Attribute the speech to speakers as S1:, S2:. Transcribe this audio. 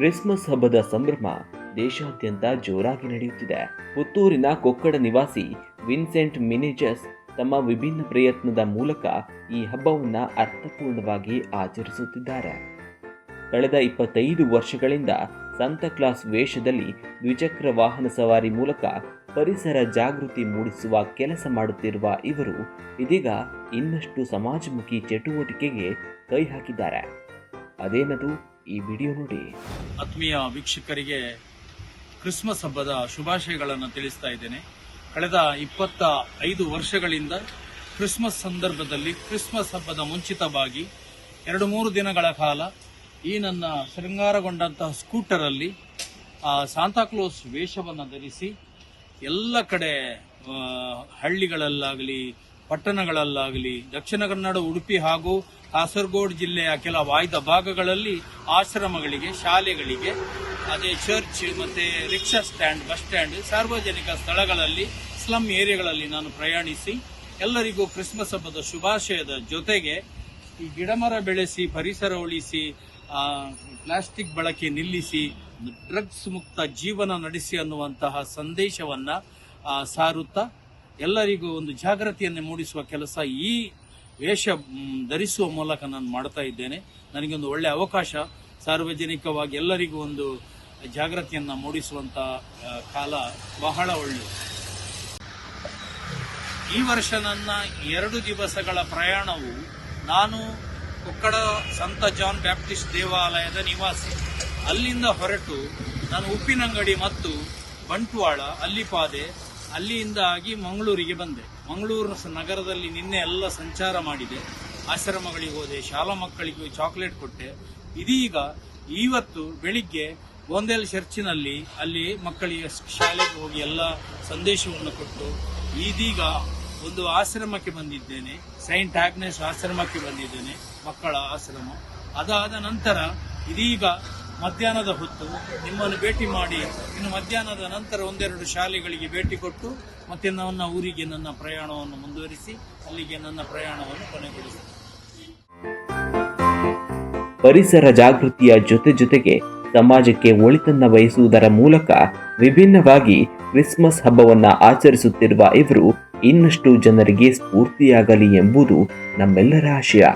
S1: Christmas ಹಬ್ಬದ ಸಂಭ್ರಮ ದೇಶಾದ್ಯಂತ ಜೋರಾಗಿ ನಡೆಯುತ್ತಿದೆ. ಪುತ್ತೂರಿನ ಕೊಕ್ಕಡ ನಿವಾಸಿ ವಿನ್ಸೆಂಟ್ ಮಿನೆಜಸ್ ತಮ್ಮ ವಿಭಿನ್ನ ಪ್ರಯತ್ನದ ಮೂಲಕ ಈ ಹಬ್ಬವನ್ನು ಅರ್ಥಪೂರ್ಣವಾಗಿ ಆಚರಿಸುತ್ತಿದ್ದಾರೆ. ಕಳೆದ 25 ವರ್ಷಗಳಿಂದ ಸಂತಾಕ್ಲಾಸ್ ವೇಷದಲ್ಲಿ ದ್ವಿಚಕ್ರ ವಾಹನ ಸವಾರಿ ಮೂಲಕ ಪರಿಸರ ಜಾಗೃತಿ ಮೂಡಿಸುವ ಕೆಲಸ ಮಾಡುತ್ತಿರುವ ಇವರು ಇದೀಗ ಇನ್ನಷ್ಟು ಸಮಾಜಮುಖಿ ಚಟುವಟಿಕೆಗೆ ಕೈ ಹಾಕಿದ್ದಾರೆ. ಅದೇನದು, ಈ ವಿಡಿಯೋ ನೋಡಿ.
S2: ಆತ್ಮೀಯ ವೀಕ್ಷಕರಿಗೆ ಕ್ರಿಸ್ಮಸ್ ಹಬ್ಬದ ಶುಭಾಶಯಗಳನ್ನು ತಿಳಿಸ್ತಾ ಇದ್ದೇನೆ. ಕಳೆದ 25 ವರ್ಷಗಳಿಂದ ಕ್ರಿಸ್ಮಸ್ ಸಂದರ್ಭದಲ್ಲಿ ಕ್ರಿಸ್ಮಸ್ ಹಬ್ಬದ ಮುಂಚಿತವಾಗಿ 2-3 ದಿನಗಳ ಕಾಲ ಈ ನನ್ನ ಶೃಂಗಾರಗೊಂಡಂತಹ ಸ್ಕೂಟರಲ್ಲಿ ಸಾಂತಾಕ್ಲೋಸ್ ವೇಷವನ್ನು ಧರಿಸಿ ಎಲ್ಲ ಕಡೆ ಹಳ್ಳಿಗಳಲ್ಲಾಗಲಿ ಪಟ್ಟಣಗಳಲ್ಲಾಗಲಿ ದಕ್ಷಿಣ ಕನ್ನಡ, ಉಡುಪಿ ಹಾಗೂ ಕಾಸರಗೋಡು ಜಿಲ್ಲೆಯ ಕೆಲ ಆಯ್ದ ಭಾಗಗಳಲ್ಲಿ ಆಶ್ರಮಗಳಿಗೆ, ಶಾಲೆಗಳಿಗೆ, ಅದೇ ಚರ್ಚ್ ಮತ್ತೆ ರಿಕ್ಷಾ ಸ್ಟ್ಯಾಂಡ್, ಬಸ್ ಸ್ಟ್ಯಾಂಡ್, ಸಾರ್ವಜನಿಕ ಸ್ಥಳಗಳಲ್ಲಿ, ಸ್ಲಮ್ ಏರಿಯಾಗಳಲ್ಲಿ ನಾನು ಪ್ರಯಾಣಿಸಿ ಎಲ್ಲರಿಗೂ ಕ್ರಿಸ್ಮಸ್ ಹಬ್ಬದ ಶುಭಾಶಯದ ಜೊತೆಗೆ ಈ ಗಿಡಮರ ಬೆಳೆಸಿ, ಪರಿಸರ ಉಳಿಸಿ, ಪ್ಲಾಸ್ಟಿಕ್ ಬಳಕೆ ನಿಲ್ಲಿಸಿ, ಡ್ರಗ್ಸ್ ಮುಕ್ತ ಜೀವನ ನಡೆಸಿ ಅನ್ನುವಂತಹ ಸಂದೇಶವನ್ನ ಸಾರುತ್ತಾ ಎಲ್ಲರಿಗೂ ಒಂದು ಜಾಗೃತಿಯನ್ನು ಮೂಡಿಸುವ ಕೆಲಸ ಈ ವೇಷ ಧರಿಸುವ ಮೂಲಕ ನಾನು ಮಾಡ್ತಾ ಇದ್ದೇನೆ. ನನಗೊಂದು ಒಳ್ಳೆ ಅವಕಾಶ, ಸಾರ್ವಜನಿಕವಾಗಿ ಎಲ್ಲರಿಗೂ ಒಂದು ಜಾಗೃತಿಯನ್ನು ಮೂಡಿಸುವಂತ ಕಾಲ ಬಹಳ ಒಳ್ಳೆಯದು. ಈ ವರ್ಷ ನನ್ನ 2 ದಿವಸಗಳ ಪ್ರಯಾಣವು, ನಾನು ಕೊಕ್ಕಡ ಸಂತ ಜಾನ್ ಬ್ಯಾಪ್ಟಿಸ್ಟ್ ದೇವಾಲಯದ ನಿವಾಸಿ. ಅಲ್ಲಿಂದ ಹೊರಟು ನಾನು ಉಪ್ಪಿನಂಗಡಿ ಮತ್ತು ಬಂಟ್ವಾಳ, ಅಲ್ಲಿಪಾದೆ, ಅಲ್ಲಿಂದ ಆಗಿ ಮಂಗಳೂರಿಗೆ ಬಂದೆ. ಮಂಗಳೂರು ನಗರದಲ್ಲಿ ನಿನ್ನೆ ಎಲ್ಲ ಸಂಚಾರ ಮಾಡಿದೆ. ಆಶ್ರಮಗಳಿಗೆ ಹೋದೆ, ಶಾಲಾ ಮಕ್ಕಳಿಗೆ ಚಾಕ್ಲೇಟ್ ಕೊಟ್ಟೆ. ಇದೀಗ ಇವತ್ತು ಬೆಳಿಗ್ಗೆ ಗೋಂದೇಲ್ ಚರ್ಚಿನಲ್ಲಿ ಅಲ್ಲಿ ಮಕ್ಕಳಿಗೆ ಶಾಲೆಗೆ ಹೋಗಿ ಎಲ್ಲ ಸಂದೇಶವನ್ನು ಕೊಟ್ಟು ಇದೀಗ ಒಂದು ಆಶ್ರಮಕ್ಕೆ ಬಂದಿದ್ದೇನೆ. ಸೈಂಟ್ ಆಗ್ನೆಸ್ ಆಶ್ರಮಕ್ಕೆ ಬಂದಿದ್ದೇನೆ, ಮಕ್ಕಳ ಆಶ್ರಮ. ಅದಾದ ನಂತರ ಇದೀಗ ಮಧ್ಯಾಹ್ನದ ಹೊತ್ತು ನಿಮ್ಮನ್ನು ಭೇಟಿ ಮಾಡಿ ಇನ್ನು ಮಧ್ಯಾಹ್ನದ ನಂತರ 1-2 ಶಾಲೆಗಳಿಗೆ ಭೇಟಿ ಕೊಟ್ಟು ಮತ್ತೆ ನನ್ನ ಊರಿಗೆ ನನ್ನ ಪ್ರಯಾಣವನ್ನು ಮುಂದುವರಿಸಿ ಅಲ್ಲಿಗೆ ನನ್ನ ಪ್ರಯಾಣವನ್ನು ಕೊನೆಗೊಳಿಸಿದೆ.
S1: ಪರಿಸರ ಜಾಗೃತಿಯ ಜೊತೆಗೆ ಸಮಾಜಕ್ಕೆ ಒಳಿತನ್ನ ಬಯಸುವುದರ ಮೂಲಕ ವಿಭಿನ್ನವಾಗಿ ಕ್ರಿಸ್ಮಸ್ ಹಬ್ಬವನ್ನ ಆಚರಿಸುತ್ತಿರುವ ಇವರು ಇನ್ನಷ್ಟು ಜನರಿಗೆ ಸ್ಫೂರ್ತಿಯಾಗಲಿ ಎಂಬುದು ನಮ್ಮೆಲ್ಲರ ಆಶಯ.